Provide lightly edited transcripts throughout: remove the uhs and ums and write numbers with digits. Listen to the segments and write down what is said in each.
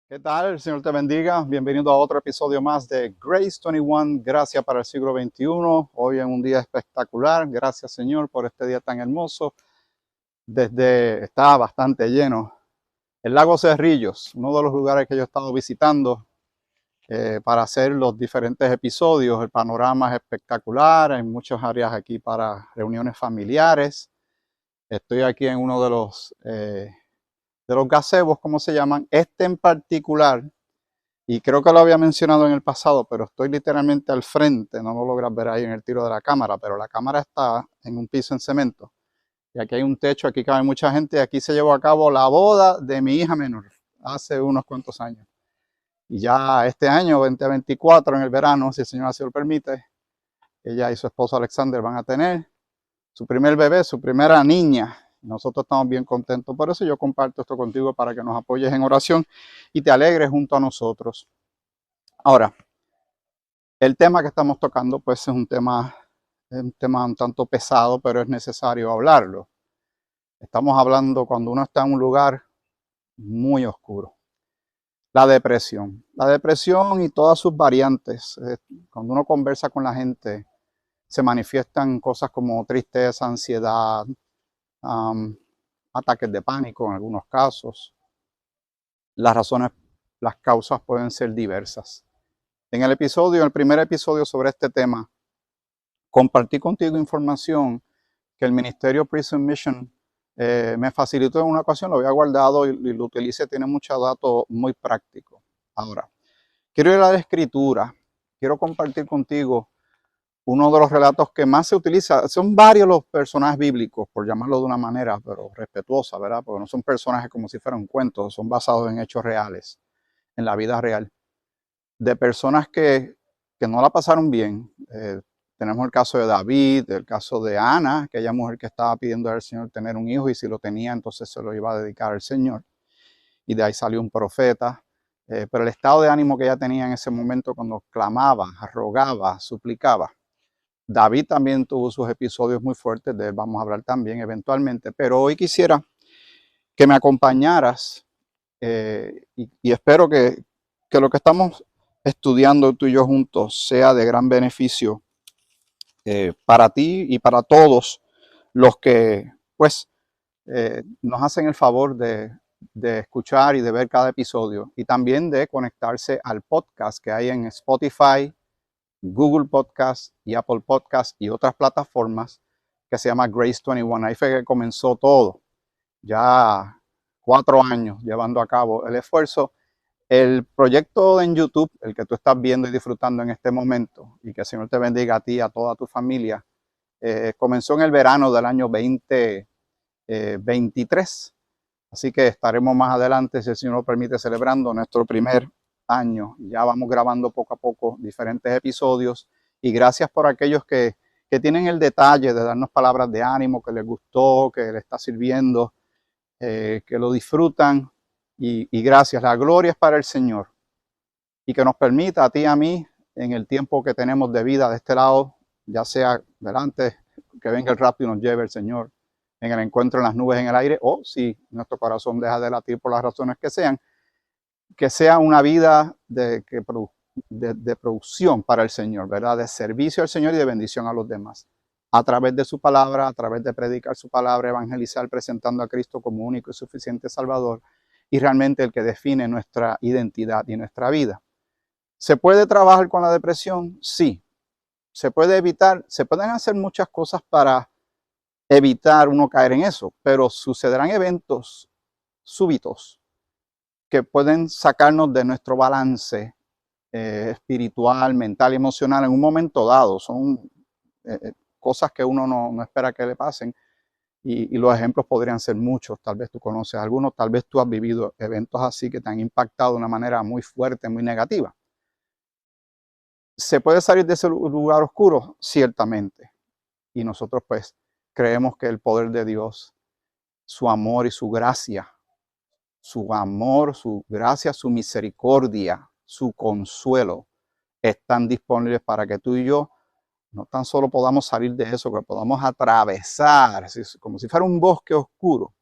¿Qué tal? El Señor te bendiga. Bienvenido a otro episodio más de Grace 21, Gracia para el siglo XXI. Hoy en un día espectacular. Gracias, Señor, por este día tan hermoso. Está bastante lleno. El lago Cerrillos, uno de los lugares que yo he estado visitando para hacer los diferentes episodios. El panorama es espectacular. Hay muchas áreas aquí para reuniones familiares. Estoy aquí en uno de los gazebos, ¿cómo se llaman? Este en particular. Y creo que lo había mencionado en el pasado, pero estoy literalmente al frente, no lo logras ver ahí en el tiro de la cámara, pero la cámara está en un piso en cemento. Y aquí hay un techo, aquí cabe mucha gente, y aquí se llevó a cabo la boda de mi hija menor, hace unos cuantos años. Y ya este año, 2024, en el verano, si el Señor así lo permite, ella y su esposo Alexander van a tener su primer bebé, su primera niña. Nosotros estamos bien contentos por eso. Yo comparto esto contigo para que nos apoyes en oración y te alegres junto a nosotros. Ahora, el tema que estamos tocando, pues, es un tema un tanto pesado, pero es necesario hablarlo. Estamos hablando cuando uno está en un lugar muy oscuro. La depresión. La depresión y todas sus variantes. Cuando uno conversa con la gente, se manifiestan cosas como tristeza, ansiedad, ataques de pánico en algunos casos. Las razones, las causas pueden ser diversas. En el primer episodio sobre este tema, compartí contigo información que el Ministerio Prison Mission me facilitó en una ocasión, lo había guardado y lo utilicé, tiene muchos datos muy prácticos. Ahora, quiero ir a la escritura, quiero compartir contigo uno de los relatos que más se utiliza. Son varios los personajes bíblicos, por llamarlo de una manera, pero respetuosa, ¿verdad? Porque no son personajes como si fueran cuentos, son basados en hechos reales, en la vida real, de personas que no la pasaron bien. Tenemos el caso de David, el caso de Ana, aquella mujer que estaba pidiendo al Señor tener un hijo y si lo tenía, entonces se lo iba a dedicar al Señor. Y de ahí salió un profeta. Pero el estado de ánimo que ella tenía en ese momento cuando clamaba, rogaba, suplicaba. David también tuvo sus episodios muy fuertes, de él vamos a hablar también eventualmente. Pero hoy quisiera que me acompañaras y espero que lo que estamos estudiando tú y yo juntos sea de gran beneficio para ti y para todos los que pues nos hacen el favor de escuchar y de ver cada episodio y también de conectarse al podcast que hay en Spotify, Google Podcast y Apple Podcast y otras plataformas que se llama Grace 21. Ahí fue que comenzó todo, ya 4 años llevando a cabo el esfuerzo. El proyecto en YouTube, el que tú estás viendo y disfrutando en este momento, y que el Señor te bendiga a ti y a toda tu familia, comenzó en el verano del año 2023. Así que estaremos más adelante, si el Señor lo permite, celebrando nuestro primer año. Ya vamos grabando poco a poco diferentes episodios. Y gracias por aquellos que tienen el detalle de darnos palabras de ánimo, que les gustó, que les está sirviendo, que lo disfrutan. Y gracias, la gloria es para el Señor. Y que nos permita a ti y a mí, en el tiempo que tenemos de vida de este lado, ya sea delante, que venga el rapto y nos lleve el Señor, en el encuentro en las nubes en el aire, o si nuestro corazón deja de latir por las razones que sean, que sea una vida de producción para el Señor, ¿verdad? De servicio al Señor y de bendición a los demás. A través de su palabra, a través de predicar su palabra, evangelizar, presentando a Cristo como único y suficiente Salvador, y realmente el que define nuestra identidad y nuestra vida. ¿Se puede trabajar con la depresión? Sí. ¿Se puede evitar? Se pueden hacer muchas cosas para evitar uno caer en eso, pero sucederán eventos súbitos que pueden sacarnos de nuestro balance espiritual, mental y emocional en un momento dado. Son cosas que uno no espera que le pasen y los ejemplos podrían ser muchos. Tal vez tú conoces algunos, tal vez tú has vivido eventos así que te han impactado de una manera muy fuerte, muy negativa. ¿Se puede salir de ese lugar oscuro? Ciertamente. Y nosotros pues creemos que el poder de Dios, su amor y su gracia, su misericordia, su consuelo, están disponibles para que tú y yo no tan solo podamos salir de eso, que podamos atravesar, como si fuera un bosque oscuro,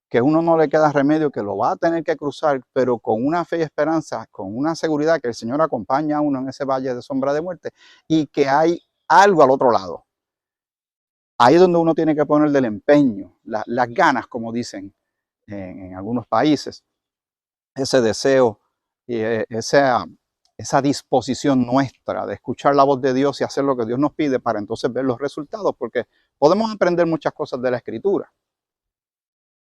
que a uno no le queda remedio, que lo va a tener que cruzar, pero con una fe y esperanza, con una seguridad que el Señor acompaña a uno en ese valle de sombra de muerte y que hay algo al otro lado. Ahí es donde uno tiene que poner del empeño, las ganas, como dicen en algunos países, ese deseo y esa disposición nuestra de escuchar la voz de Dios y hacer lo que Dios nos pide para entonces ver los resultados, porque podemos aprender muchas cosas de la Escritura.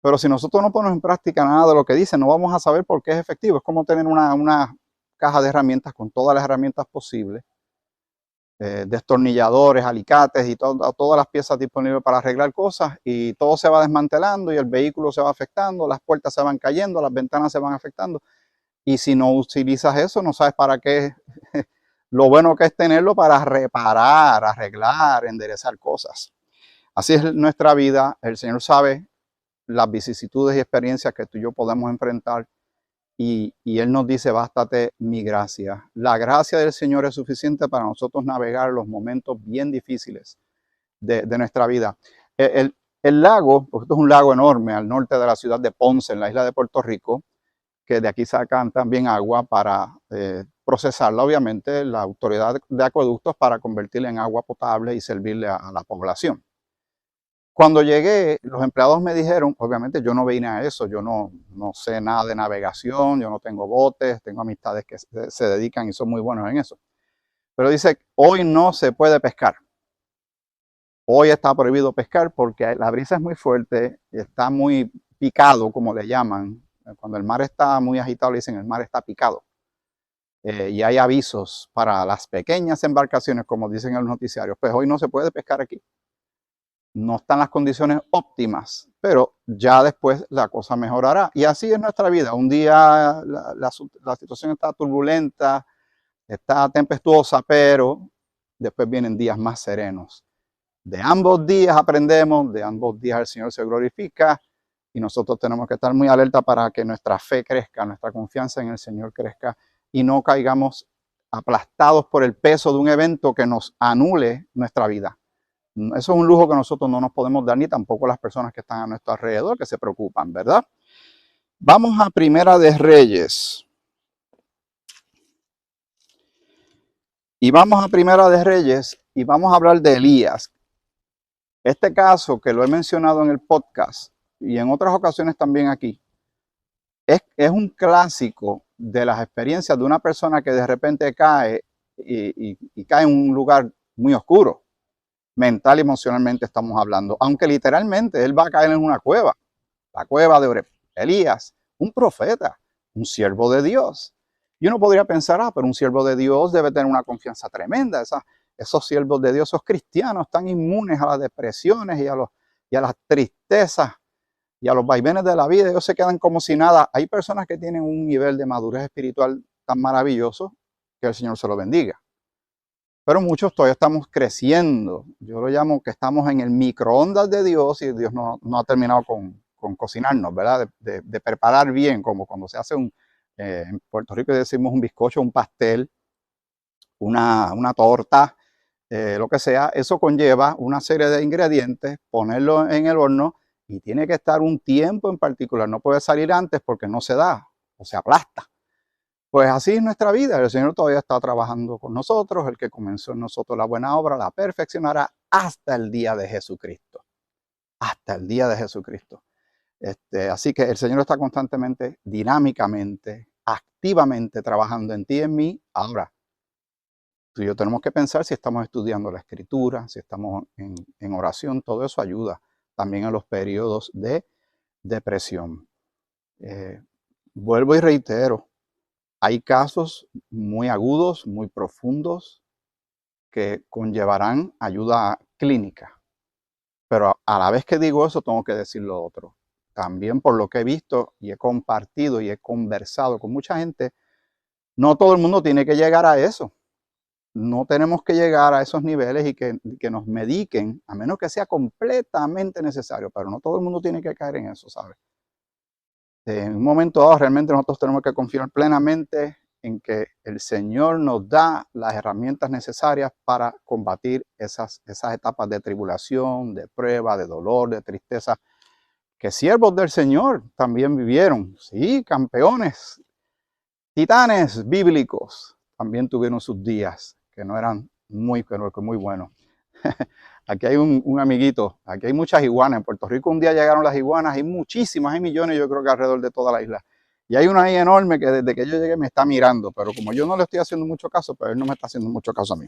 Pero si nosotros no ponemos en práctica nada de lo que dice, no vamos a saber por qué es efectivo. Es como tener una caja de herramientas con todas las herramientas posibles, destornilladores, alicates y todas las piezas disponibles para arreglar cosas, y todo se va desmantelando y el vehículo se va afectando, las puertas se van cayendo, las ventanas se van afectando. Y si no utilizas eso, no sabes para qué. Lo bueno que es tenerlo para reparar, arreglar, enderezar cosas. Así es nuestra vida. El Señor sabe las vicisitudes y experiencias que tú y yo podemos enfrentar, y Él nos dice: bástate mi gracia. La gracia del Señor es suficiente para nosotros navegar los momentos bien difíciles de nuestra vida. El lago, porque esto es un lago enorme al norte de la ciudad de Ponce, en la isla de Puerto Rico, que de aquí sacan también agua para procesarla, obviamente, la autoridad de acueductos, para convertirla en agua potable y servirle a la población. Cuando llegué, los empleados me dijeron, obviamente yo no vine a eso, yo no sé nada de navegación, yo no tengo botes, tengo amistades que se dedican y son muy buenos en eso. Pero dice: hoy no se puede pescar. Hoy está prohibido pescar porque la brisa es muy fuerte, está muy picado, como le llaman. Cuando el mar está muy agitado, le dicen el mar está picado. Y hay avisos para las pequeñas embarcaciones, como dicen en los noticiarios. Pues hoy no se puede pescar aquí. No están las condiciones óptimas, pero ya después la cosa mejorará. Y así es nuestra vida. Un día la situación está turbulenta, está tempestuosa, pero después vienen días más serenos. De ambos días aprendemos, de ambos días el Señor se glorifica, y nosotros tenemos que estar muy alerta para que nuestra fe crezca, nuestra confianza en el Señor crezca, y no caigamos aplastados por el peso de un evento que nos anule nuestra vida. Eso es un lujo que nosotros no nos podemos dar, ni tampoco las personas que están a nuestro alrededor, que se preocupan, ¿verdad? Vamos a Primera de Reyes. Y vamos a Primera de Reyes y vamos a hablar de Elías. Este caso, que lo he mencionado en el podcast y en otras ocasiones también aquí, es un clásico de las experiencias de una persona que de repente cae y cae en un lugar muy oscuro. Mental y emocionalmente estamos hablando, aunque literalmente él va a caer en una cueva, la cueva de Oreb. Elías, un profeta, un siervo de Dios. Y uno podría pensar: pero un siervo de Dios debe tener una confianza tremenda. Esos siervos de Dios, esos cristianos, están inmunes a las depresiones y a las tristezas y a los vaivenes de la vida. Ellos se quedan como si nada. Hay personas que tienen un nivel de madurez espiritual tan maravilloso, que el Señor se lo bendiga. Pero muchos todavía estamos creciendo. Yo lo llamo que estamos en el microondas de Dios, y Dios no ha terminado con cocinarnos, ¿verdad? De preparar bien, como cuando se hace en Puerto Rico decimos un bizcocho, un pastel, una torta, lo que sea. Eso conlleva una serie de ingredientes, ponerlo en el horno, y tiene que estar un tiempo en particular. No puede salir antes porque no se da o se aplasta. Pues así es nuestra vida. El Señor todavía está trabajando con nosotros. El que comenzó en nosotros la buena obra la perfeccionará hasta el día de Jesucristo. Hasta el día de Jesucristo. Así que el Señor está constantemente, dinámicamente, activamente trabajando en ti y en mí. Ahora, tú y yo tenemos que pensar si estamos estudiando la Escritura, si estamos en oración. Todo eso ayuda también en los periodos de depresión. Vuelvo y reitero. Hay casos muy agudos, muy profundos, que conllevarán ayuda clínica. Pero a la vez que digo eso, tengo que decir lo otro. También, por lo que he visto y he compartido y he conversado con mucha gente, no todo el mundo tiene que llegar a eso. No tenemos que llegar a esos niveles y que nos mediquen, a menos que sea completamente necesario. Pero no todo el mundo tiene que caer en eso, ¿sabes? En un momento dado, realmente nosotros tenemos que confiar plenamente en que el Señor nos da las herramientas necesarias para combatir esas etapas de tribulación, de prueba, de dolor, de tristeza que siervos del Señor también vivieron. Sí, campeones, titanes bíblicos también tuvieron sus días, que no eran muy, pero que muy buenos. Aquí hay un amiguito, aquí hay muchas iguanas. En Puerto Rico un día llegaron las iguanas, hay muchísimas, hay millones, yo creo que alrededor de toda la isla. Y hay una ahí enorme que desde que yo llegué me está mirando, pero como yo no le estoy haciendo mucho caso, pues él no me está haciendo mucho caso a mí.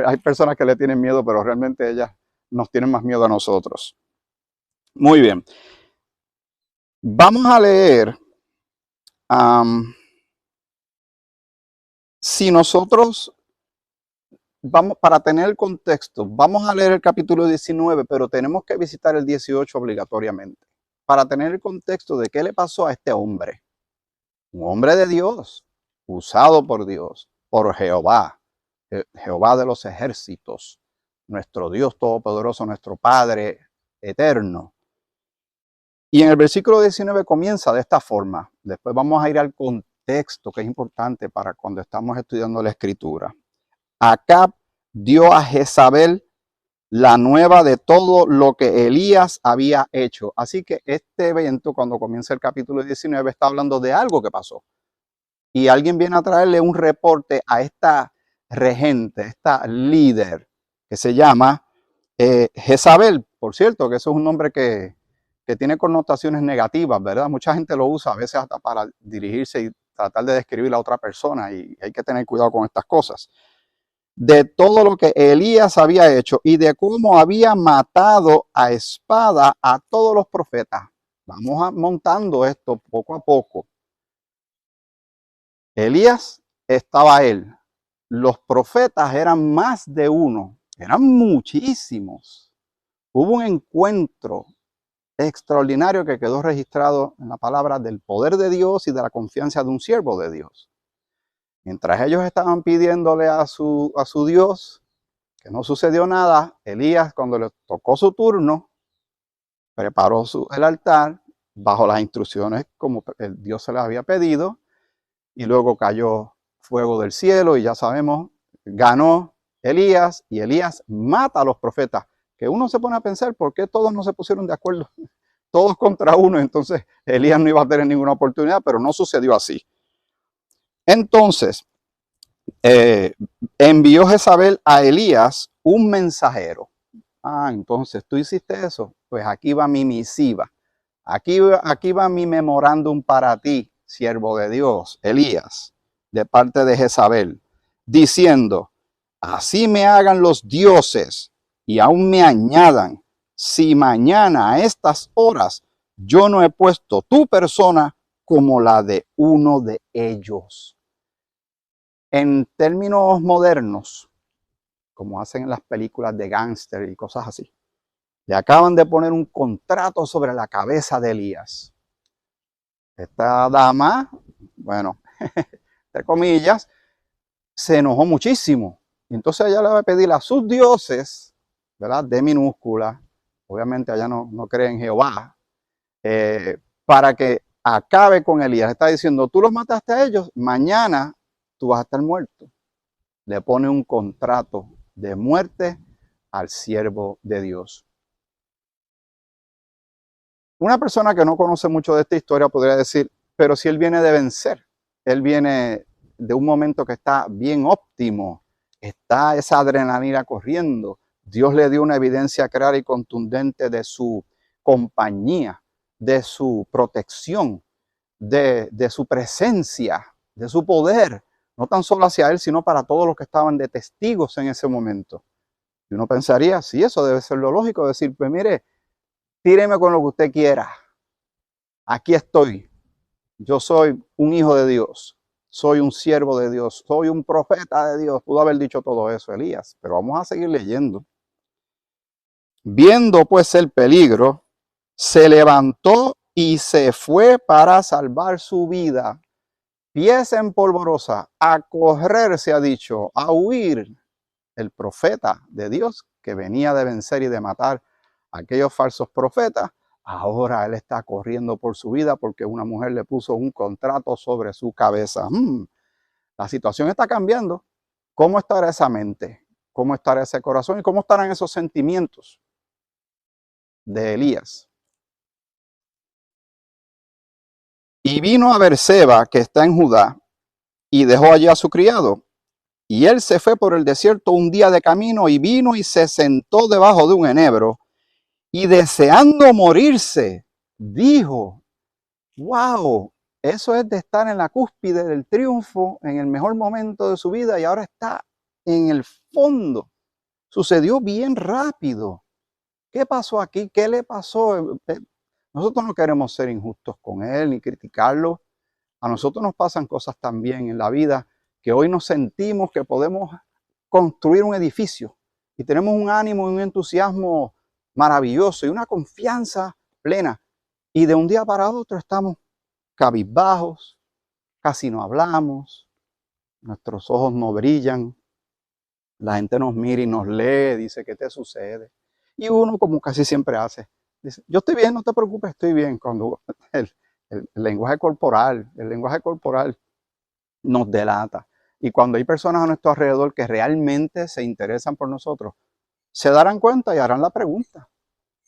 Hay personas que le tienen miedo, pero realmente ellas nos tienen más miedo a nosotros. Muy bien. Vamos a leer, si nosotros vamos, para tener el contexto, vamos a leer el capítulo 19, pero tenemos que visitar el 18 obligatoriamente, para tener el contexto de qué le pasó a este hombre. Un hombre de Dios, usado por Dios, por Jehová, Jehová de los ejércitos, nuestro Dios todopoderoso, nuestro Padre eterno. Y en el versículo 19 comienza de esta forma. Después vamos a ir al contexto, que es importante para cuando estamos estudiando la Escritura. Acab dio a Jezabel la nueva de todo lo que Elías había hecho. Así que este evento, cuando comienza el capítulo 19, está hablando de algo que pasó. Y alguien viene a traerle un reporte a esta regente, esta líder, que se llama Jezabel. Por cierto, que eso es un nombre que tiene connotaciones negativas, ¿verdad? Mucha gente lo usa a veces hasta para dirigirse y tratar de describir a otra persona, y hay que tener cuidado con estas cosas. De todo lo que Elías había hecho y de cómo había matado a espada a todos los profetas. Vamos montando esto poco a poco. Elías estaba él. Los profetas eran más de uno, eran muchísimos. Hubo un encuentro extraordinario que quedó registrado en la palabra del poder de Dios y de la confianza de un siervo de Dios. Mientras ellos estaban pidiéndole a su Dios, que no sucedió nada, Elías, cuando le tocó su turno, preparó el altar bajo las instrucciones como el Dios se les había pedido, y luego cayó fuego del cielo, y ya sabemos, ganó Elías, y Elías mata a los profetas, que uno se pone a pensar, ¿por qué todos no se pusieron de acuerdo? Todos contra uno, entonces Elías no iba a tener ninguna oportunidad, pero no sucedió así. Entonces, envió Jezabel a Elías un mensajero. Entonces tú hiciste eso, pues aquí va mi misiva, aquí va mi memorándum para ti, siervo de Dios, Elías, de parte de Jezabel, diciendo, así me hagan los dioses y aún me añadan, si mañana a estas horas yo no he puesto tu persona como la de uno de ellos. En términos modernos, como hacen en las películas de gángster y cosas así, le acaban de poner un contrato sobre la cabeza de Elías. Esta dama, bueno, entre comillas, se enojó muchísimo. Y entonces ella le va a pedir a sus dioses, ¿verdad? De minúscula, obviamente allá no cree en Jehová, para que acabe con Elías. Está diciendo, tú los mataste a ellos, mañana tú vas a estar muerto. Le pone un contrato de muerte al siervo de Dios. Una persona que no conoce mucho de esta historia podría decir, pero si él viene de vencer, él viene de un momento que está bien óptimo, está esa adrenalina corriendo, Dios le dio una evidencia clara y contundente de su compañía, de su protección, de su presencia, de su poder, no tan solo hacia él, sino para todos los que estaban de testigos en ese momento. Y uno pensaría, sí, eso debe ser lo lógico, decir, pues mire, tíreme con lo que usted quiera, aquí estoy, yo soy un hijo de Dios, soy un siervo de Dios, soy un profeta de Dios. Pudo haber dicho todo eso Elías, pero vamos a seguir leyendo. Viendo pues el peligro, se levantó y se fue para salvar su vida. Pies en polvorosa, a correr, se ha dicho, a huir. El profeta de Dios que venía de vencer y de matar a aquellos falsos profetas, ahora él está corriendo por su vida porque una mujer le puso un contrato sobre su cabeza. La situación está cambiando. ¿Cómo estará esa mente? ¿Cómo estará ese corazón? ¿Y cómo estarán esos sentimientos? de Elías. Y vino a Berseba, que está en Judá, y dejó allí a su criado. Y él se fue por el desierto un día de camino y vino y se sentó debajo de un enebro y deseando morirse, dijo, wow, eso es de estar en la cúspide del triunfo, en el mejor momento de su vida y ahora está en el fondo. Sucedió bien rápido. ¿Qué pasó aquí? ¿Qué le pasó? Nosotros no queremos ser injustos con él ni criticarlo. A nosotros nos pasan cosas también en la vida que hoy nos sentimos que podemos construir un edificio y tenemos un ánimo y un entusiasmo maravilloso y una confianza plena. Y de un día para otro estamos cabizbajos, casi no hablamos, nuestros ojos no brillan, la gente nos mira y nos lee, dice, ¿qué te sucede? Y uno, como casi siempre hace, dice, yo estoy bien, no te preocupes, estoy bien. Cuando el lenguaje corporal nos delata. Y cuando hay personas a nuestro alrededor que realmente se interesan por nosotros, se darán cuenta y harán la pregunta,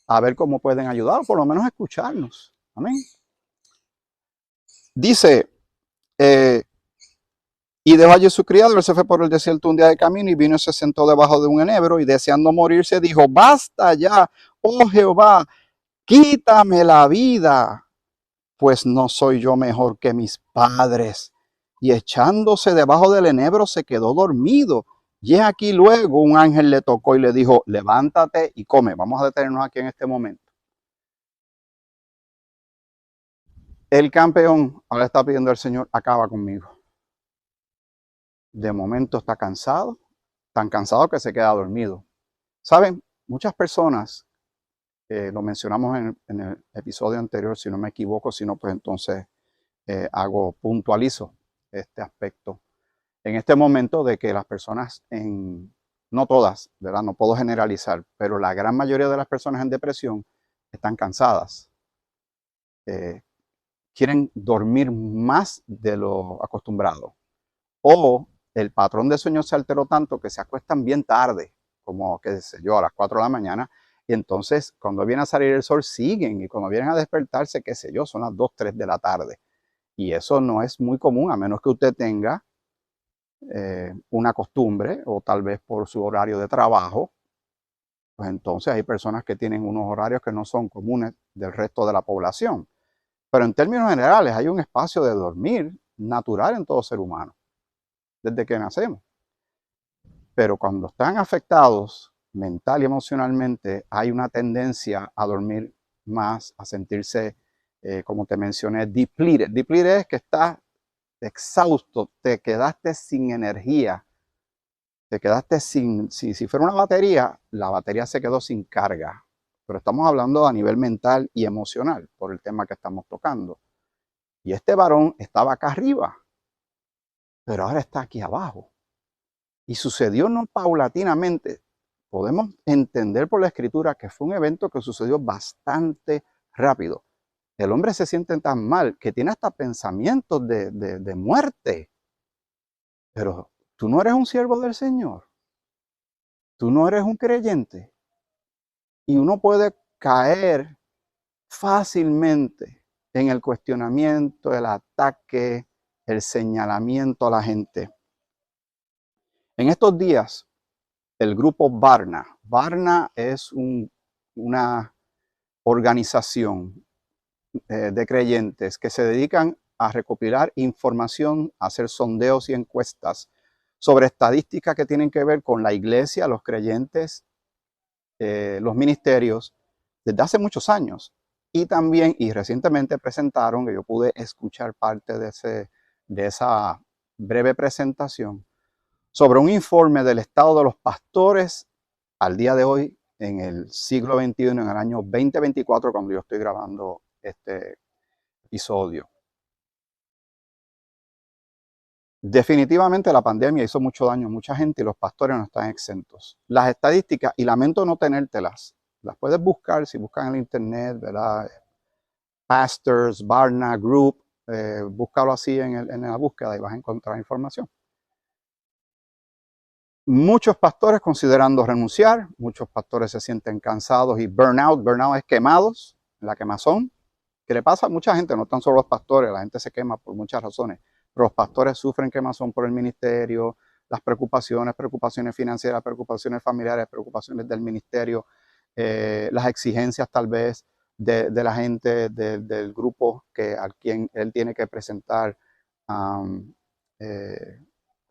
a ver cómo pueden ayudar, o por lo menos escucharnos. Amén. Dice, y dejó allí su criado, él se fue por el desierto un día de camino y vino y se sentó debajo de un enebro y deseando morirse dijo, basta ya, oh Jehová, quítame la vida, pues no soy yo mejor que mis padres. Y echándose debajo del enebro se quedó dormido. Y aquí luego un ángel le tocó y le dijo, levántate y come. Vamos a detenernos aquí en este momento. El campeón ahora está pidiendo al Señor, acaba conmigo. De momento está cansado, tan cansado que se queda dormido. Saben, muchas personas, lo mencionamos en el episodio anterior, si no me equivoco, si no, pues entonces puntualizo este aspecto. En este momento de que las personas, no todas, ¿verdad? No puedo generalizar, pero la gran mayoría de las personas en depresión están cansadas. Quieren dormir más de lo acostumbrado. O el patrón de sueño se alteró tanto que se acuestan bien tarde, como, qué sé yo, a las 4 de la mañana. Y entonces, cuando viene a salir el sol, siguen. Y cuando vienen a despertarse, qué sé yo, son las 2, 3 de la tarde. Y eso no es muy común, a menos que usted tenga una costumbre o tal vez por su horario de trabajo, pues entonces hay personas que tienen unos horarios que no son comunes del resto de la población. Pero en términos generales hay un espacio de dormir natural en todo ser humano, desde que nacemos. Pero cuando están afectados mental y emocionalmente, hay una tendencia a dormir más, a sentirse, como te mencioné, depleted. Depleted es que estás exhausto, te quedaste sin energía, te quedaste sin, si fuera una batería, la batería se quedó sin carga. Pero estamos hablando a nivel mental y emocional por el tema que estamos tocando. Y este varón estaba acá arriba, pero ahora está aquí abajo. Y sucedió no paulatinamente. Podemos entender por la escritura que fue un evento que sucedió bastante rápido. El hombre se siente tan mal que tiene hasta pensamientos de muerte. Pero tú no eres un siervo del Señor. Tú no eres un creyente. Y uno puede caer fácilmente en el cuestionamiento, el ataque, el señalamiento a la gente. En estos días, el grupo Barna es una organización de creyentes que se dedican a recopilar información, a hacer sondeos y encuestas sobre estadísticas que tienen que ver con la iglesia, los creyentes, los ministerios, desde hace muchos años. Y también, y recientemente presentaron, que yo pude escuchar parte de esa breve presentación, sobre un informe del estado de los pastores al día de hoy, en el siglo XXI, en el año 2024, cuando yo estoy grabando este episodio. Definitivamente la pandemia hizo mucho daño a mucha gente y los pastores no están exentos. Las estadísticas, y lamento no tenértelas, las puedes buscar si buscan en el internet, ¿verdad? Pastors, Barna Group, búscalo así en la búsqueda y vas a encontrar información. Muchos pastores considerando renunciar, muchos pastores se sienten cansados y burnout es quemados, la quemazón. ¿Qué le pasa a mucha gente? No tan solo los pastores, la gente se quema por muchas razones, pero los pastores sufren quemazón por el ministerio, las preocupaciones financieras, preocupaciones familiares, preocupaciones del ministerio, las exigencias tal vez de la gente del grupo al quien él tiene que presentar,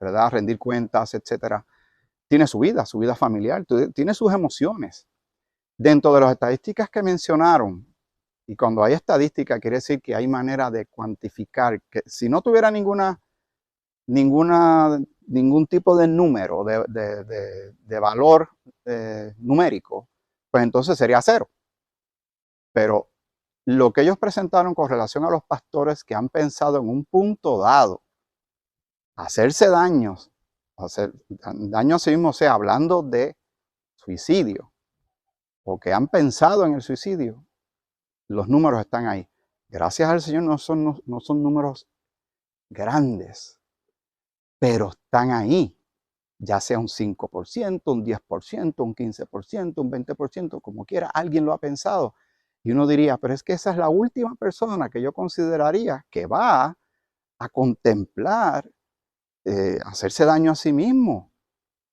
¿verdad? Rendir cuentas, etcétera. Tiene su vida familiar, tiene sus emociones. Dentro de las estadísticas que mencionaron, y cuando hay estadística quiere decir que hay manera de cuantificar, que si no tuviera ningún tipo de número, de valor numérico, pues entonces sería 0. Pero lo que ellos presentaron con relación a los pastores que han pensado en un punto dado hacerse daños, hacer daño a sí mismo, o sea, hablando de suicidio, o que han pensado en el suicidio, los números están ahí. Gracias al Señor no son números grandes, pero están ahí, ya sea un 5%, un 10%, un 15%, un 20%, como quiera, alguien lo ha pensado. Y uno diría, pero es que esa es la última persona que yo consideraría que va a contemplar hacerse daño a sí mismo.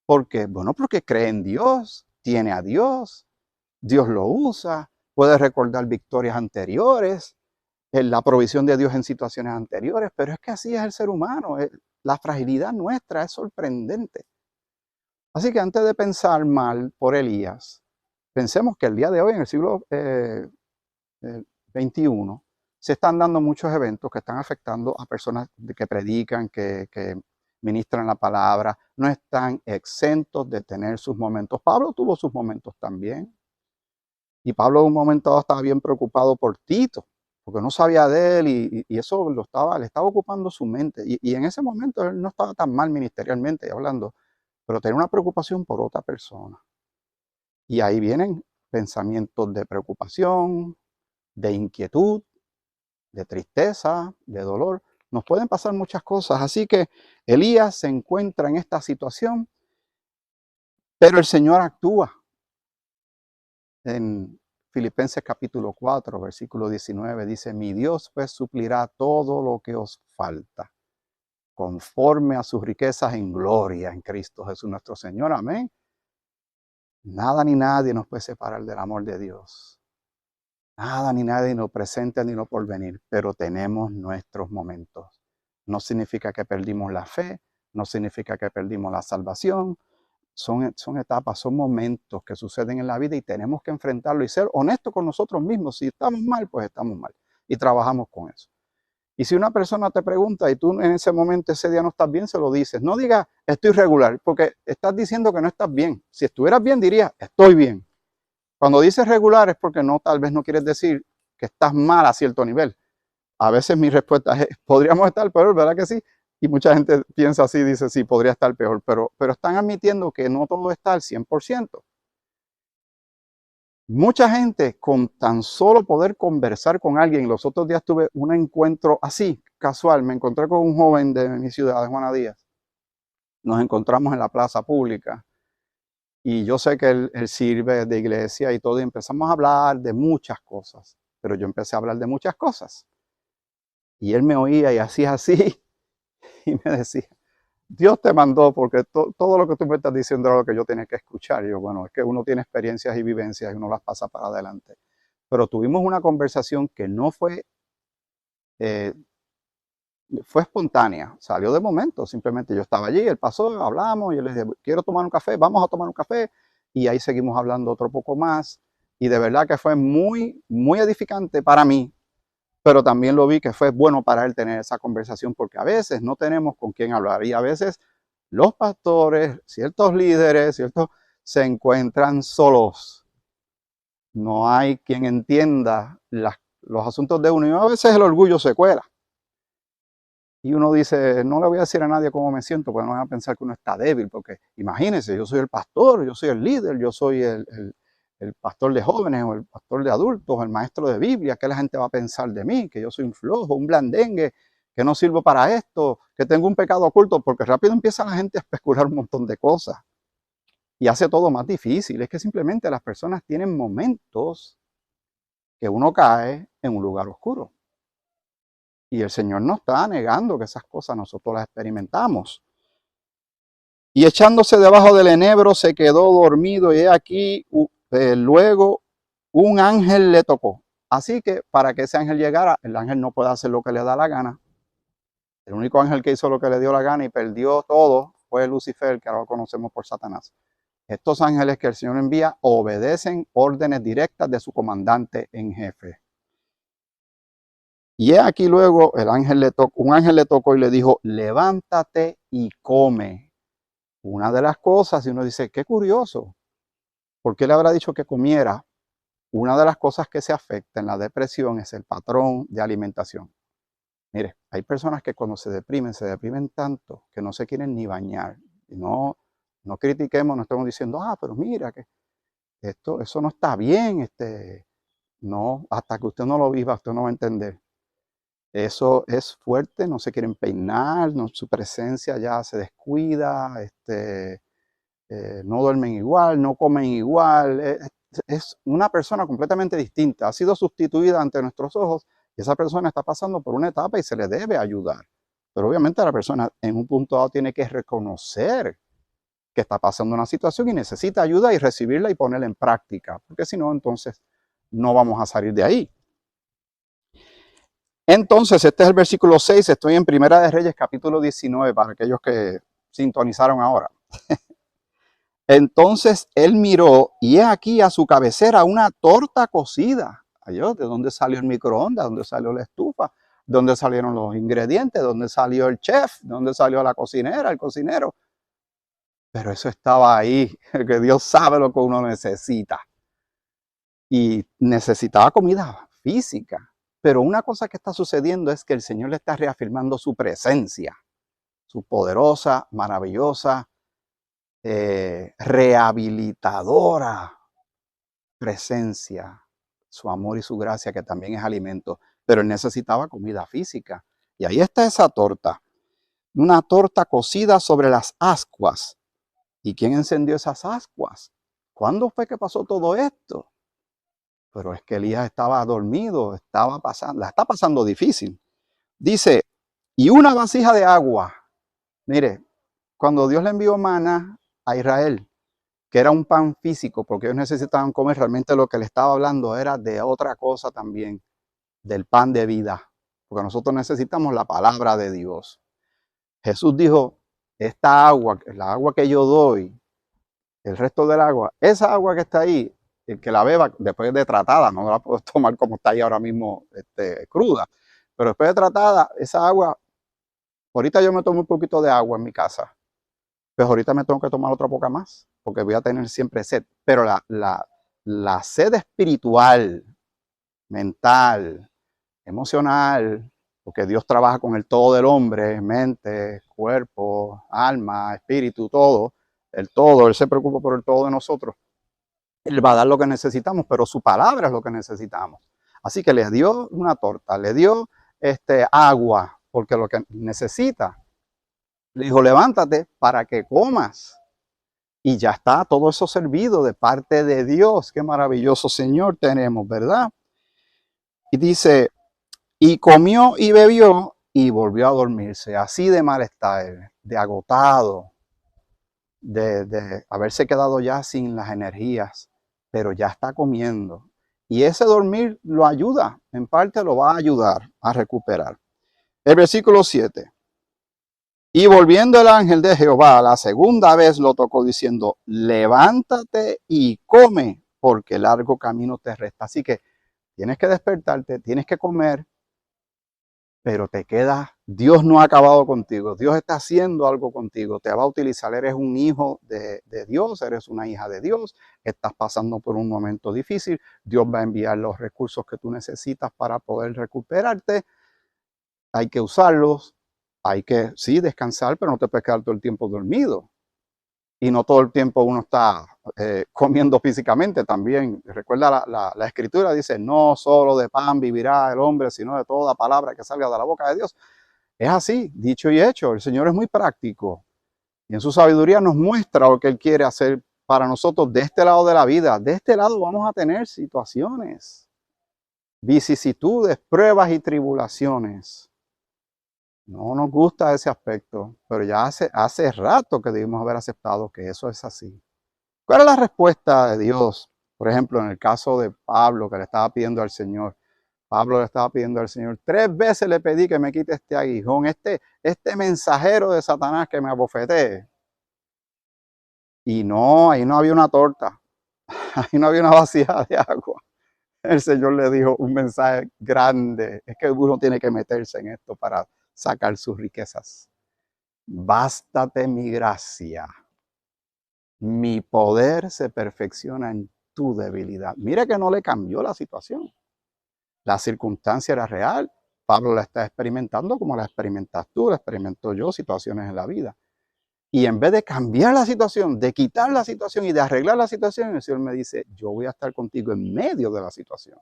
¿Por qué? Bueno, porque cree en Dios, tiene a Dios, Dios lo usa, puede recordar victorias anteriores, la provisión de Dios en situaciones anteriores, pero es que así es el ser humano, la fragilidad nuestra es sorprendente. Así que antes de pensar mal por Elías, pensemos que el día de hoy, en el siglo XXI, se están dando muchos eventos que están afectando a personas que predican, que ministran la palabra, no están exentos de tener sus momentos. Pablo tuvo sus momentos también. Y Pablo en un momento dado estaba bien preocupado por Tito, porque no sabía de él y eso le estaba ocupando su mente. Y en ese momento él no estaba tan mal ministerialmente hablando, pero tenía una preocupación por otra persona. Y ahí vienen pensamientos de preocupación, de inquietud, de tristeza, de dolor. Nos pueden pasar muchas cosas. Así que Elías se encuentra en esta situación, pero el Señor actúa. En Filipenses capítulo 4, versículo 19 dice, mi Dios pues suplirá todo lo que os falta, conforme a sus riquezas en gloria en Cristo Jesús nuestro Señor. Amén. Nada ni nadie nos puede separar del amor de Dios. Nada ni nadie, ni lo presente ni lo porvenir, pero tenemos nuestros momentos. No significa que perdimos la fe, no significa que perdimos la salvación. Son etapas, son momentos que suceden en la vida y tenemos que enfrentarlo y ser honestos con nosotros mismos. Si estamos mal, pues estamos mal y trabajamos con eso. Y si una persona te pregunta y tú en ese momento, ese día no estás bien, se lo dices. No digas, estoy regular, porque estás diciendo que no estás bien. Si estuvieras bien, dirías, estoy bien. Cuando dices regular es porque tal vez no quieres decir que estás mal a cierto nivel. A veces mi respuesta es, podríamos estar peor, ¿verdad que sí? Y mucha gente piensa así, dice, sí, podría estar peor, pero están admitiendo que no todo está al 100%. Mucha gente con tan solo poder conversar con alguien, los otros días tuve un encuentro así, casual, me encontré con un joven de mi ciudad, de Juana Díaz. Nos encontramos en la plaza pública y yo sé que él sirve de iglesia y todo, y empezamos a hablar de muchas cosas, pero yo empecé a hablar de muchas cosas. Y él me oía y hacía así y me decía, Dios te mandó porque todo lo que tú me estás diciendo era lo que yo tenía que escuchar. Y yo, bueno, es que uno tiene experiencias y vivencias y uno las pasa para adelante. Pero tuvimos una conversación que no fue espontánea, salió de momento. Simplemente yo estaba allí, él pasó, hablamos, y yo le dije, quiero tomar un café, vamos a tomar un café. Y ahí seguimos hablando otro poco más. Y de verdad que fue muy, muy edificante para mí, pero también lo vi que fue bueno para él tener esa conversación, porque a veces no tenemos con quién hablar y a veces los pastores, ciertos líderes, se encuentran solos. No hay quien entienda los asuntos de uno y a veces el orgullo se cuela. Y uno dice, no le voy a decir a nadie cómo me siento, porque no van a pensar que uno está débil, porque imagínense, yo soy el pastor, yo soy el líder, yo soy el pastor de jóvenes o el pastor de adultos, el maestro de Biblia. ¿Qué la gente va a pensar de mí? Que yo soy un flojo, un blandengue, que no sirvo para esto, que tengo un pecado oculto, porque rápido empieza la gente a especular un montón de cosas. y hace todo más difícil. Es que simplemente las personas tienen momentos que uno cae en un lugar oscuro. Y el Señor no está negando que esas cosas nosotros las experimentamos. Y echándose debajo del enebro se quedó dormido, y he aquí luego un ángel le tocó. Así que para que ese ángel llegara, el ángel no puede hacer lo que le da la gana. El único ángel que hizo lo que le dio la gana y perdió todo fue Lucifer, que ahora lo conocemos por Satanás. Estos ángeles que el Señor envía obedecen órdenes directas de su comandante en jefe. Y he aquí luego un ángel le tocó y le dijo, levántate y come. Una de las cosas, y uno dice, qué curioso, ¿por qué le habrá dicho que comiera? Una de las cosas que se afecta en la depresión es el patrón de alimentación. Mire, hay personas que cuando se deprimen tanto que no se quieren ni bañar. Y no critiquemos, no estamos diciendo, pero mira que eso no está bien. No, hasta que usted no lo viva, usted no va a entender. Eso es fuerte, no se quieren peinar, su presencia ya se descuida, no duermen igual, no comen igual. Es una persona completamente distinta, ha sido sustituida ante nuestros ojos y esa persona está pasando por una etapa y se le debe ayudar. Pero obviamente la persona en un punto dado tiene que reconocer que está pasando una situación y necesita ayuda y recibirla y ponerla en práctica, porque si no, entonces no vamos a salir de ahí. Entonces, este es el versículo 6, estoy en Primera de Reyes, capítulo 19, para aquellos que sintonizaron ahora. Entonces él miró y he aquí a su cabecera una torta cocida. Adiós, ¿de dónde salió el microondas? ¿De dónde salió la estufa? ¿De dónde salieron los ingredientes? ¿De dónde salió el chef? ¿De dónde salió la cocinera, el cocinero? Pero eso estaba ahí, que Dios sabe lo que uno necesita. Y necesitaba comida física. Pero una cosa que está sucediendo es que el Señor le está reafirmando su presencia, su poderosa, maravillosa, rehabilitadora presencia, su amor y su gracia, que también es alimento. Pero él necesitaba comida física. Y ahí está esa torta. Una torta cocida sobre las ascuas. ¿Y quién encendió esas ascuas? ¿Cuándo fue que pasó todo esto? Pero es que Elías estaba dormido, la está pasando difícil. Dice, y una vasija de agua. Mire, cuando Dios le envió maná a Israel, que era un pan físico, porque ellos necesitaban comer, realmente lo que le estaba hablando era de otra cosa también, del pan de vida, porque nosotros necesitamos la palabra de Dios. Jesús dijo, esta agua, la agua que yo doy, el resto del agua, esa agua que está ahí, el que la beba después de tratada, no la puedo tomar como está ahí ahora mismo cruda, pero después de tratada, esa agua, ahorita yo me tomo un poquito de agua en mi casa, pues ahorita me tengo que tomar otra poca más, porque voy a tener siempre sed. Pero la sed espiritual, mental, emocional, porque Dios trabaja con el todo del hombre, mente, cuerpo, alma, espíritu, todo, Él se preocupa por el todo de nosotros. Él va a dar lo que necesitamos, pero su palabra es lo que necesitamos. Así que le dio una torta, le dio agua, porque lo que necesita. Le dijo, levántate para que comas. Y ya está todo eso servido de parte de Dios. Qué maravilloso Señor tenemos, ¿verdad? Y dice, y comió y bebió y volvió a dormirse. Así de mal está él, de agotado, de haberse quedado ya sin las energías, pero ya está comiendo. Y ese dormir lo ayuda, en parte lo va a ayudar a recuperar. El versículo 7. Y volviendo el ángel de Jehová la segunda vez lo tocó diciendo, levántate y come, porque largo camino te resta. Así que tienes que despertarte, tienes que comer, pero te queda, Dios no ha acabado contigo, Dios está haciendo algo contigo, te va a utilizar, eres un hijo de Dios, eres una hija de Dios, estás pasando por un momento difícil, Dios va a enviar los recursos que tú necesitas para poder recuperarte, hay que usarlos. Hay que, sí, descansar, pero no te puedes quedar todo el tiempo dormido. Y no todo el tiempo uno está comiendo físicamente también. Recuerda la escritura, dice, no solo de pan vivirá el hombre, sino de toda palabra que salga de la boca de Dios. Es así, dicho y hecho. El Señor es muy práctico. Y en su sabiduría nos muestra lo que Él quiere hacer para nosotros de este lado de la vida. De este lado vamos a tener situaciones, vicisitudes, pruebas y tribulaciones. No nos gusta ese aspecto, pero ya hace rato que debimos haber aceptado que eso es así. ¿Cuál es la respuesta de Dios? Por ejemplo, en el caso de Pablo, que le estaba pidiendo al Señor. Pablo le estaba pidiendo al Señor, 3 veces le pedí que me quite este aguijón, este mensajero de Satanás que me abofetee. Y no, ahí no había una torta, ahí no había una vasija de agua. El Señor le dijo un mensaje grande, es que uno tiene que meterse en esto para sacar sus riquezas. Bástate mi gracia, mi poder se perfecciona en tu debilidad. Mire que no le cambió la situación. La circunstancia era real. Pablo la está experimentando como la experimentas tú, la experimento yo, situaciones en la vida. Y en vez de cambiar la situación, de quitar la situación y de arreglar la situación, el Señor me dice, yo voy a estar contigo en medio de la situación.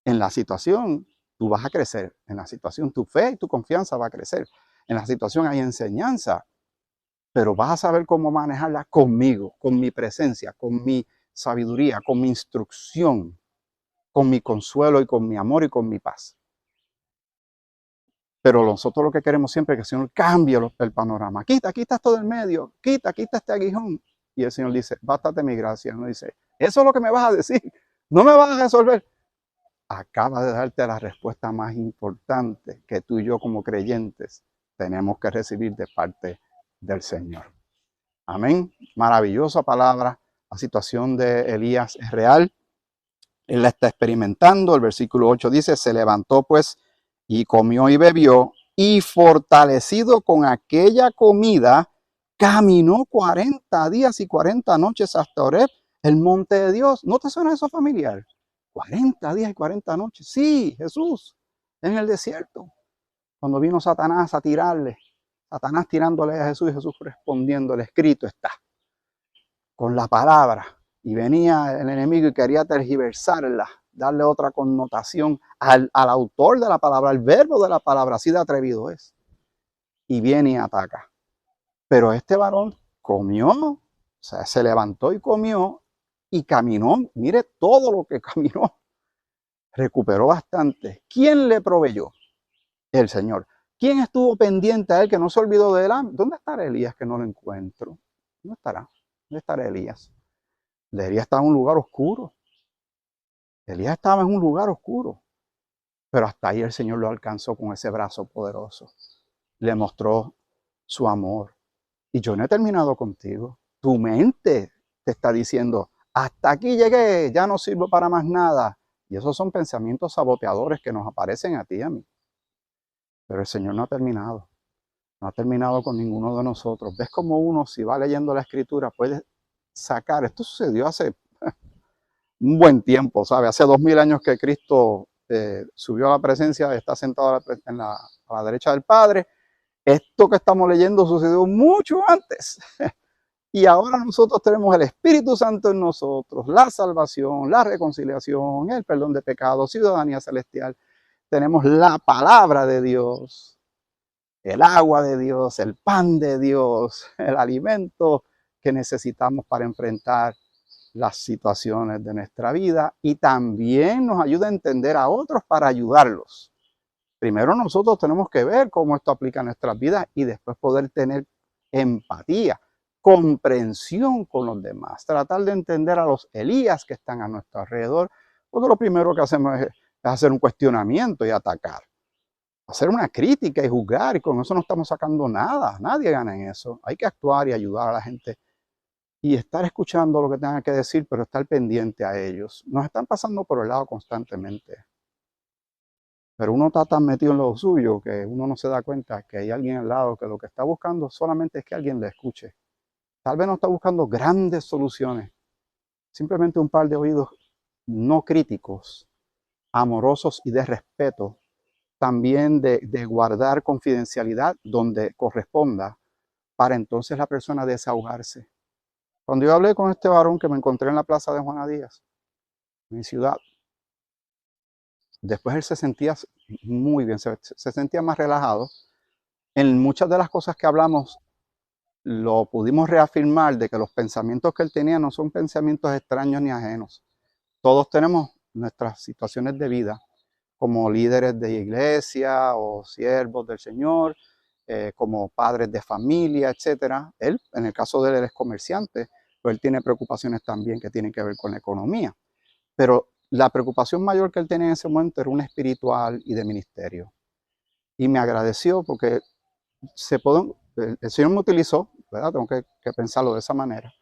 En la situación tú vas a crecer. En la situación tu fe y tu confianza va a crecer. En la situación hay enseñanza, pero vas a saber cómo manejarla conmigo, con mi presencia, con mi sabiduría, con mi instrucción, con mi consuelo y con mi amor y con mi paz. Pero nosotros lo que queremos siempre es que el Señor cambie el panorama. Quita esto del medio, quita este aguijón. Y el Señor dice, bástate mi gracia. No dice, eso es lo que me vas a decir, no me vas a resolver. Acaba de darte la respuesta más importante que tú y yo como creyentes tenemos que recibir de parte del Señor. Amén. Maravillosa palabra. La situación de Elías es real. Él la está experimentando. El versículo 8 dice, se levantó pues y comió y bebió, y fortalecido con aquella comida, caminó 40 días y 40 noches hasta Horeb, el monte de Dios. ¿No te suena eso familiar? 40 días y 40 noches. Sí, Jesús, en el desierto. Cuando vino Satanás a tirarle, Satanás tirándole a Jesús y Jesús respondiéndole, escrito está, con la palabra. Y venía el enemigo y quería tergiversarla, darle otra connotación al autor de la palabra, al verbo de la palabra, así de atrevido es. Y viene y ataca. Pero este varón comió, o sea, se levantó y comió y caminó. Mire todo lo que caminó. Recuperó bastante. ¿Quién le proveyó? El Señor. ¿Quién estuvo pendiente a él que no se olvidó de él? ¿Dónde estará Elías que no lo encuentro? ¿Dónde estará? ¿Dónde estará Elías? Elías estaba en un lugar oscuro. Elías estaba en un lugar oscuro. Pero hasta ahí el Señor lo alcanzó con ese brazo poderoso. Le mostró su amor. Y yo no he terminado contigo. Tu mente te está diciendo, hasta aquí llegué, ya no sirvo para más nada. Y esos son pensamientos saboteadores que nos aparecen a ti y a mí. Pero el Señor no ha terminado. No ha terminado con ninguno de nosotros. ¿Ves cómo uno, si va leyendo la Escritura, puede sacar? Esto sucedió hace un buen tiempo, ¿sabe? Hace 2000 años que Cristo subió a la presencia, está sentado a la derecha del Padre. Esto que estamos leyendo sucedió mucho antes. Y ahora nosotros tenemos el Espíritu Santo en nosotros, la salvación, la reconciliación, el perdón de pecados, ciudadanía celestial. Tenemos la palabra de Dios, el agua de Dios, el pan de Dios, el alimento que necesitamos para enfrentar las situaciones de nuestra vida, y también nos ayuda a entender a otros para ayudarlos. Primero nosotros tenemos que ver cómo esto aplica a nuestras vidas y después poder tener empatía, comprensión con los demás, tratar de entender a los Elías que están a nuestro alrededor, porque lo primero que hacemos es hacer un cuestionamiento y atacar, hacer una crítica y juzgar, y con eso no estamos sacando nada, nadie gana en eso. Hay que actuar y ayudar a la gente y estar escuchando lo que tengan que decir, pero estar pendiente a ellos. Nos están pasando por el lado constantemente. Pero uno está tan metido en lo suyo que uno no se da cuenta que hay alguien al lado que lo que está buscando solamente es que alguien le escuche. Tal vez no está buscando grandes soluciones, simplemente un par de oídos no críticos, amorosos y de respeto, también de guardar confidencialidad donde corresponda, para entonces la persona desahogarse. Cuando yo hablé con este varón que me encontré en la plaza de Juana Díaz, en mi ciudad, después él se sentía muy bien, se sentía más relajado. En muchas de las cosas que hablamos lo pudimos reafirmar de que los pensamientos que él tenía no son pensamientos extraños ni ajenos. Todos tenemos nuestras situaciones de vida como líderes de iglesia o siervos del Señor, como padres de familia, etcétera. Él, en el caso de él, es comerciante, pero él tiene preocupaciones también que tienen que ver con la economía. Pero la preocupación mayor que él tenía en ese momento era una espiritual y de ministerio. Y me agradeció porque el Señor me utilizó, ¿verdad? Tengo que pensarlo de esa manera,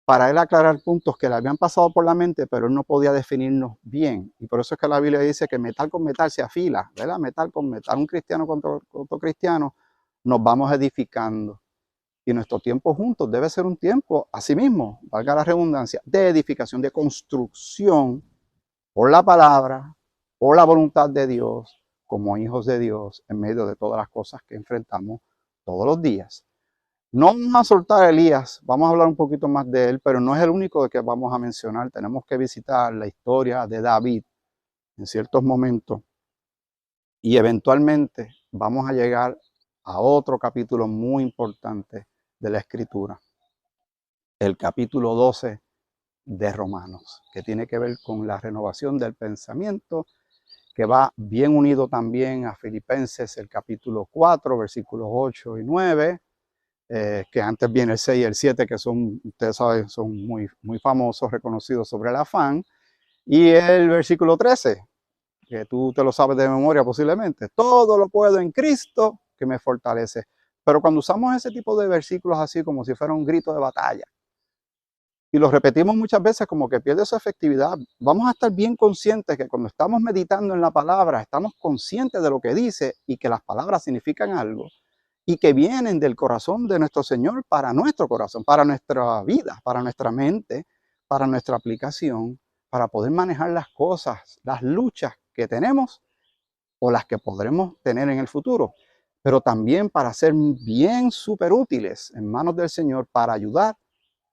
para él aclarar puntos que le habían pasado por la mente, pero él no podía definirnos bien. Y por eso es que la Biblia dice que metal con metal se afila, ¿verdad? Metal con metal, un cristiano contra otro cristiano, nos vamos edificando. Y nuestro tiempo juntos debe ser un tiempo, así mismo, valga la redundancia, de edificación, de construcción por la palabra, por la voluntad de Dios, como hijos de Dios, en medio de todas las cosas que enfrentamos todos los días. No vamos a soltar a Elías, vamos a hablar un poquito más de él, pero no es el único de que vamos a mencionar. Tenemos que visitar la historia de David en ciertos momentos y eventualmente vamos a llegar a otro capítulo muy importante de la Escritura, el capítulo 12 de Romanos, que tiene que ver con la renovación del pensamiento, que va bien unido también a Filipenses, el capítulo 4, versículos 8 y 9, que antes viene el 6 y el 7, que son, ustedes saben, son muy famosos, reconocidos sobre el afán, y el versículo 13, que tú te lo sabes de memoria posiblemente, todo lo puedo en Cristo que me fortalece. Pero cuando usamos ese tipo de versículos así como si fuera un grito de batalla, y los repetimos muchas veces como que pierde su efectividad, vamos a estar bien conscientes que cuando estamos meditando en la palabra, estamos conscientes de lo que dice y que las palabras significan algo y que vienen del corazón de nuestro Señor para nuestro corazón, para nuestra vida, para nuestra mente, para nuestra aplicación, para poder manejar las cosas, las luchas que tenemos o las que podremos tener en el futuro, pero también para ser bien súper útiles en manos del Señor para ayudar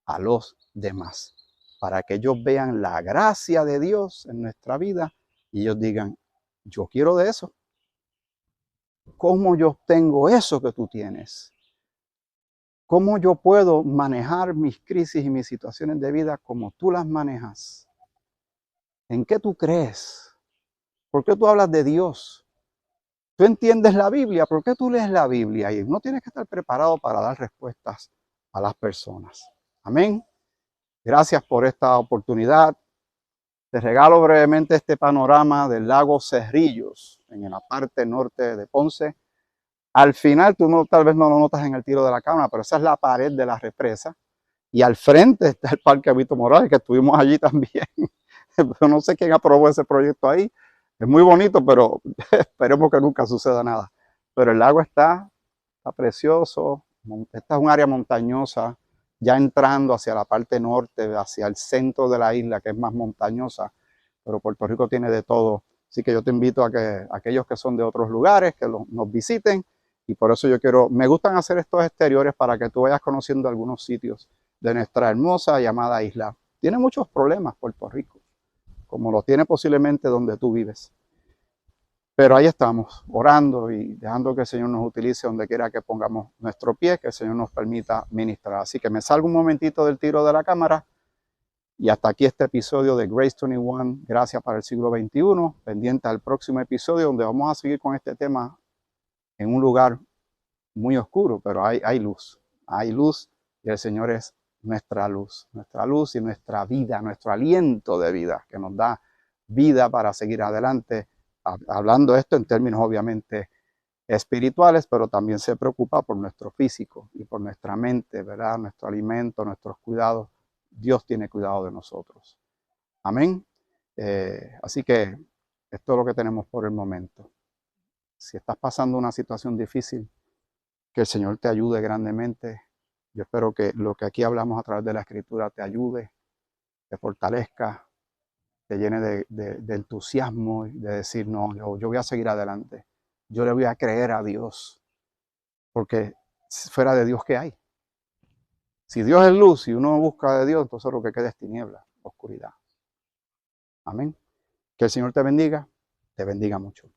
a los demás, para que ellos vean la gracia de Dios en nuestra vida y ellos digan, yo quiero de eso. ¿Cómo yo obtengo eso que tú tienes? ¿Cómo yo puedo manejar mis crisis y mis situaciones de vida como tú las manejas? ¿En qué tú crees? ¿Por qué tú hablas de Dios? ¿Tú entiendes la Biblia? ¿Por qué tú lees la Biblia? Y uno tiene que estar preparado para dar respuestas a las personas. Amén. Gracias por esta oportunidad. Te regalo brevemente este panorama del lago Cerrillos, en la parte norte de Ponce. Al final, tú tal vez no lo notas en el tiro de la cámara, pero esa es la pared de la represa. Y al frente está el Parque Vito Morales, que estuvimos allí también. Pero no sé quién aprobó ese proyecto ahí. Es muy bonito, pero esperemos que nunca suceda nada. Pero el lago está precioso. Esta es un área montañosa, ya entrando hacia la parte norte, hacia el centro de la isla, que es más montañosa. Pero Puerto Rico tiene de todo. Así que yo te invito a que aquellos que son de otros lugares, que nos visiten. Y por eso me gustan hacer estos exteriores para que tú vayas conociendo algunos sitios de nuestra hermosa llamada isla. Tiene muchos problemas Puerto Rico, como lo tiene posiblemente donde tú vives. Pero ahí estamos, orando y dejando que el Señor nos utilice donde quiera que pongamos nuestro pie, que el Señor nos permita ministrar. Así que me salgo un momentito del tiro de la cámara y hasta aquí este episodio de Grace 21, Gracias para el siglo XXI, pendiente al próximo episodio donde vamos a seguir con este tema en un lugar muy oscuro, pero hay luz y el Señor es nuestra luz y nuestra vida, nuestro aliento de vida, que nos da vida para seguir adelante, hablando esto en términos obviamente espirituales, pero también se preocupa por nuestro físico y por nuestra mente, ¿verdad? Nuestro alimento, nuestros cuidados. Dios tiene cuidado de nosotros. Amén. Así que esto es lo que tenemos por el momento. Si estás pasando una situación difícil, que el Señor te ayude grandemente. Yo espero que lo que aquí hablamos a través de la Escritura te ayude, te fortalezca, te llene de entusiasmo y de decir, no, yo voy a seguir adelante. Yo le voy a creer a Dios, porque fuera de Dios, ¿qué hay? Si Dios es luz y uno busca de Dios, entonces lo que queda es tiniebla, oscuridad. Amén. Que el Señor te bendiga mucho.